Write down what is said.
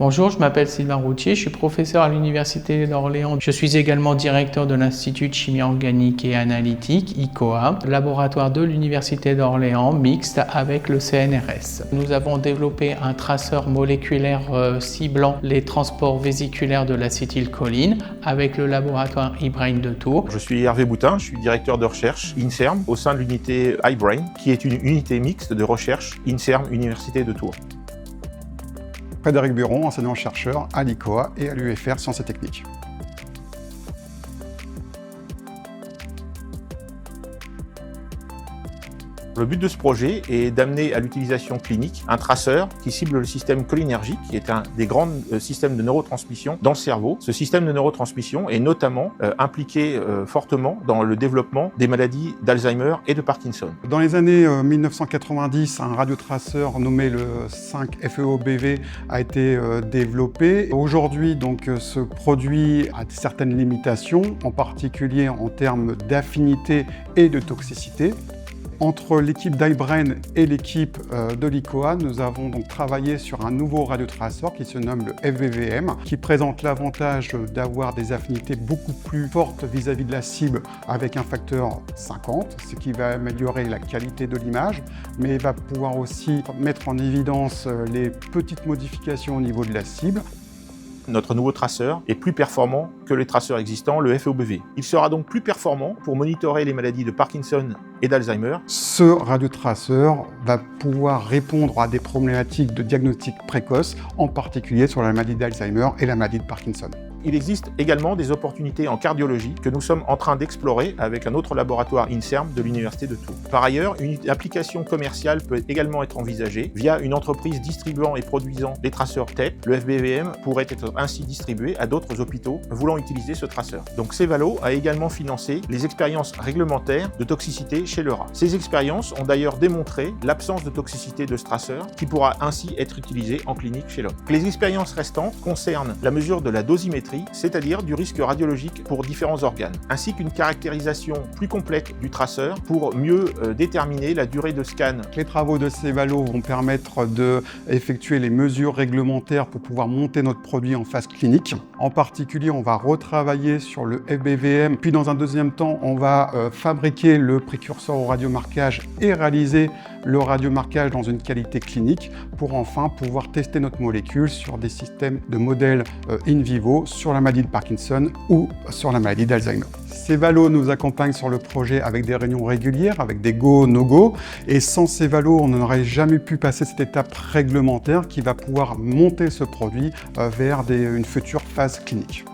Bonjour, je m'appelle Sylvain Routier, je suis professeur à l'Université d'Orléans. Je suis également directeur de l'Institut de chimie organique et analytique, ICOA, laboratoire de l'Université d'Orléans, mixte avec le CNRS. Nous avons développé un traceur moléculaire ciblant les transports vésiculaires de l'acétylcholine avec le laboratoire eBrain de Tours. Je suis Hervé Boutin, je suis directeur de recherche INSERM au sein de l'unité eBrain, qui est une unité mixte de recherche INSERM Université de Tours. Frédéric Buron, enseignant-chercheur à l'ICOA et à l'UFR Sciences et Techniques. Le but de ce projet est d'amener à l'utilisation clinique un traceur qui cible le système cholinergique, qui est un des grands systèmes de neurotransmission dans le cerveau. Ce système de neurotransmission est notamment impliqué fortement dans le développement des maladies d'Alzheimer et de Parkinson. Dans les années 1990, un radiotraceur nommé le 5-FeOBV a été développé. Aujourd'hui, donc, ce produit a certaines limitations, en particulier en termes d'affinité et de toxicité. Entre l'équipe d'iBrain et l'équipe de l'ICOA, nous avons donc travaillé sur un nouveau radiotraceur qui se nomme le FVVM, qui présente l'avantage d'avoir des affinités beaucoup plus fortes vis-à-vis de la cible avec un facteur 50, ce qui va améliorer la qualité de l'image, mais va pouvoir aussi mettre en évidence les petites modifications au niveau de la cible. Notre nouveau traceur est plus performant que les traceurs existants, le FeOBV. Il sera donc plus performant pour monitorer les maladies de Parkinson et d'Alzheimer. Ce radiotraceur va pouvoir répondre à des problématiques de diagnostic précoce, en particulier sur la maladie d'Alzheimer et la maladie de Parkinson. Il existe également des opportunités en cardiologie que nous sommes en train d'explorer avec un autre laboratoire INSERM de l'Université de Tours. Par ailleurs, une application commerciale peut également être envisagée via une entreprise distribuant et produisant des traceurs TEP. Le FVVM pourrait être ainsi distribué à d'autres hôpitaux voulant utiliser ce traceur. Donc Cevalo a également financé les expériences réglementaires de toxicité chez le rat. Ces expériences ont d'ailleurs démontré l'absence de toxicité de ce traceur qui pourra ainsi être utilisé en clinique chez l'homme. Les expériences restantes concernent la mesure de la dosimétrie, c'est-à-dire du risque radiologique pour différents organes, ainsi qu'une caractérisation plus complète du traceur pour mieux déterminer la durée de scan. Les travaux de Cevalo vont permettre d'effectuer les mesures réglementaires pour pouvoir monter notre produit en phase clinique. En particulier, on va retravailler sur le FVVM, puis dans un deuxième temps, on va fabriquer le précurseur au radiomarquage et réaliser le radiomarquage dans une qualité clinique pour enfin pouvoir tester notre molécule sur des systèmes de modèles in vivo sur la maladie de Parkinson ou sur la maladie d'Alzheimer. Cevalo nous accompagne sur le projet avec des réunions régulières, avec des go, no-go, et sans Cevalo, on n'aurait jamais pu passer cette étape réglementaire qui va pouvoir monter ce produit vers une future phase clinique.